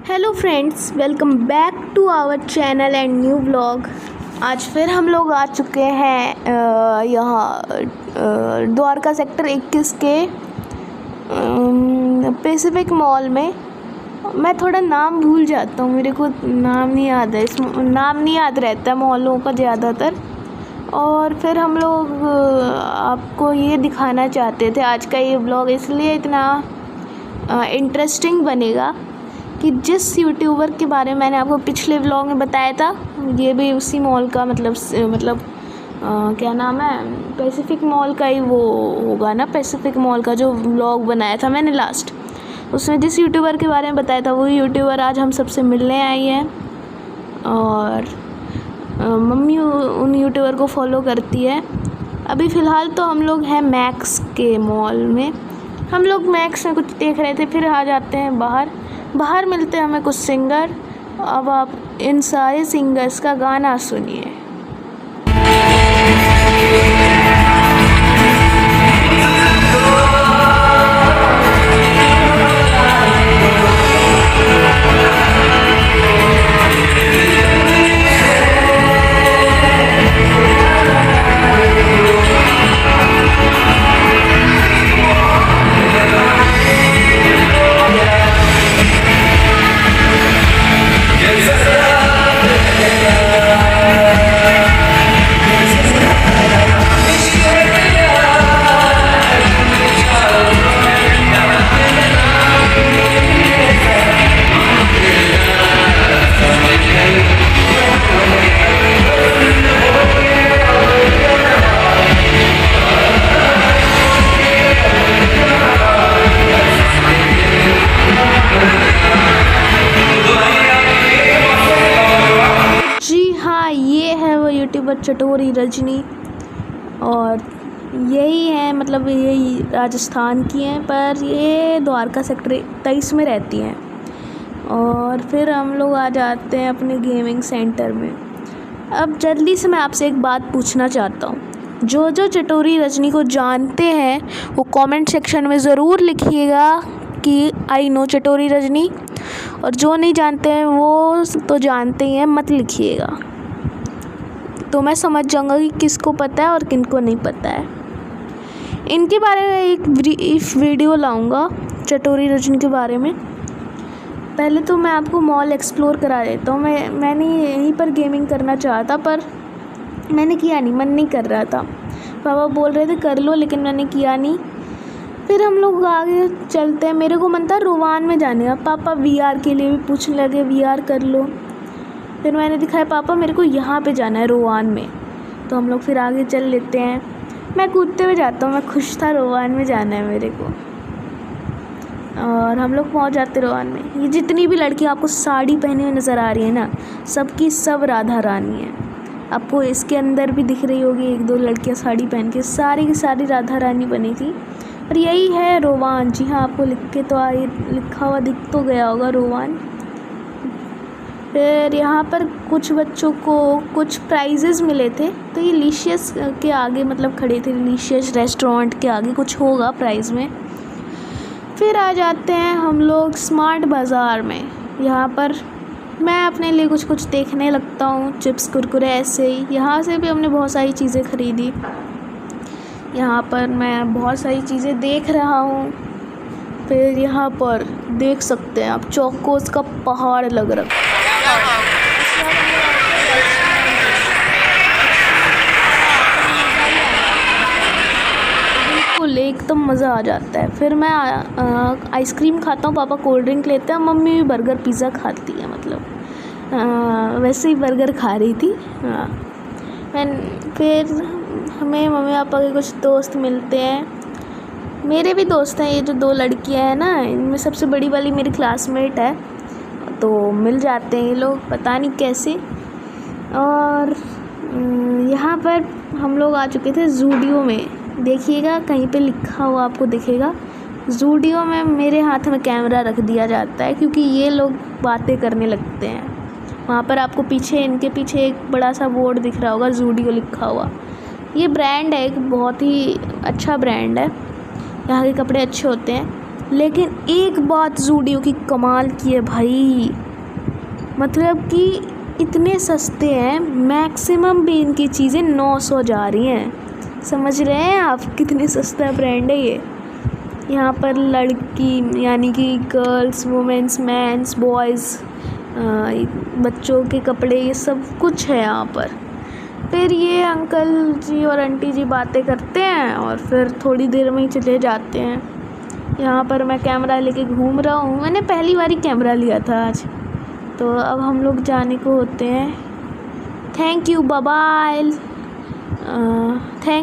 Hello friends, welcome back to our channel and new vlog. आज फिर हम लोग आ चुके हैं यहाँ द्वारका सेक्टर 21 के पैसिफिक मॉल में। मैं थोड़ा नाम भूल जाता हूँ, मेरे को नाम नहीं याद है, नाम नहीं याद रहता मॉलों का ज़्यादातर। और फिर हम लोग आपको ये दिखाना चाहते थे, आज का ये व्लॉग इसलिए इतना इंटरेस्टिंग बनेगा कि जिस यूट्यूबर के बारे में मैंने आपको पिछले व्लॉग में बताया था, ये भी उसी मॉल का मतलब क्या नाम है, पैसिफिक मॉल का ही वो होगा ना। पैसिफिक मॉल का जो व्लॉग बनाया था मैंने लास्ट, उसमें जिस यूट्यूबर के बारे में बताया था वही यूट्यूबर आज हम सबसे मिलने आई है। और मम्मी उन यूट्यूबर को फॉलो करती है। अभी फ़िलहाल तो हम लोग हैं मैक्स के मॉल में। हम लोग मैक्स में कुछ देख रहे थे, फिर आ जाते हैं बाहर मिलते हैं हमें कुछ सिंगर। अब आप इन सारे सिंगर्स का गाना सुनिए। ये है वो यूट्यूबर चटोरी रजनी, और यही है, मतलब यही राजस्थान की हैं, पर ये द्वारका सेक्टर 23 में रहती हैं। और फिर हम लोग आ जाते हैं अपने गेमिंग सेंटर में। अब जल्दी से मैं आपसे एक बात पूछना चाहता हूँ, जो चटोरी रजनी को जानते हैं वो कमेंट सेक्शन में ज़रूर लिखिएगा कि आई नो चटोरी रजनी, और जो नहीं जानते हैं वो तो जानते ही हैं, मत लिखिएगा, तो मैं समझ जाऊंगा कि किसको पता है और किनको नहीं पता है। इनके बारे में एक वीडियो लाऊंगा चटोरी रजनी के बारे में। पहले तो मैं आपको मॉल एक्सप्लोर करा देता हूँ। मैंने यहीं पर गेमिंग करना चाहा था, पर मैंने किया नहीं, मन नहीं कर रहा था। पापा बोल रहे थे कर लो, लेकिन मैंने किया नहीं। फिर हम लोग आगे चलते हैं। मेरे को मन था रोवान में जाने का, पापा VR के लिए भी पूछने लगे, VR कर लो। फिर मैंने दिखाया पापा मेरे को यहाँ पे जाना है रोवान में, तो हम लोग फिर आगे चल लेते हैं। मैं कूदते हुए जाता हूँ, मैं खुश था, रोवान में जाना है मेरे को। और हम लोग पहुँच जाते रोवान में। ये जितनी भी लड़कियाँ आपको साड़ी पहने हुए नज़र आ रही है ना, सबकी सब राधा रानी है। आपको इसके अंदर भी दिख रही होगी एक दो लड़कियाँ साड़ी पहन के, सारी की सारी राधा रानी बनी थी। और यही है रोवान। जी हाँ, आपको लिखा हुआ दिख तो गया होगा रोवान। फिर यहाँ पर कुछ बच्चों को कुछ प्राइजेज़ मिले थे, तो ये लिशियस के आगे मतलब खड़े थे, लिशियस रेस्टोरेंट के आगे कुछ होगा प्राइज़ में। फिर आ जाते हैं हम लोग स्मार्ट बाज़ार में। यहाँ पर मैं अपने लिए कुछ देखने लगता हूँ, चिप्स कुरकुरे ऐसे ही। यहाँ से भी हमने बहुत सारी चीज़ें ख़रीदी। यहाँ पर मैं बहुत सारी चीज़ें देख रहा हूँ। फिर यहाँ पर देख सकते हैं आप, चौकोस का पहाड़ लग रहा है। बिल्कुल एकदम मज़ा आ जाता है। फिर मैं आइसक्रीम खाता हूँ, पापा कोल्ड ड्रिंक लेते हैं, मम्मी भी बर्गर पिज़्ज़ा खाती है, मतलब वैसे ही बर्गर खा रही थी। हाँ, फिर हमें मम्मी पापा के कुछ दोस्त मिलते हैं। मेरे भी दोस्त हैं, ये जो दो लड़कियां हैं ना, इनमें सबसे बड़ी वाली मेरी क्लासमेट है, तो मिल जाते हैं ये लोग, पता नहीं कैसे। और यहाँ पर हम लोग आ चुके थे ज़ूडियो में। देखिएगा कहीं पे लिखा हुआ आपको दिखेगा, ज़ूडियो में मेरे हाथ में कैमरा रख दिया जाता है, क्योंकि ये लोग बातें करने लगते हैं। वहाँ पर आपको इनके पीछे एक बड़ा सा बोर्ड दिख रहा होगा, ज़ूडियो लिखा हुआ। ये ब्रांड है, एक बहुत ही अच्छा ब्रांड है, यहाँ के कपड़े अच्छे होते हैं। लेकिन एक बात ज़ूडियो की कमाल की है भाई, मतलब कि इतने सस्ते हैं, मैक्सिमम भी इनकी चीज़ें 900 जा रही हैं। समझ रहे हैं आप कितने सस्ता ब्रांड है ये। यहाँ पर लड़की यानी कि गर्ल्स, वुमेंस, मैंस, बॉयज़, बच्चों के कपड़े, ये सब कुछ है यहाँ पर। फिर ये अंकल जी और आंटी जी बातें करते हैं और फिर थोड़ी देर में ही चले जाते हैं। यहाँ पर मैं कैमरा लेके घूम रहा हूँ, मैंने पहली बार ही कैमरा लिया था आज। तो अब हम लोग जाने को होते हैं। Thank you, bye bye. Thank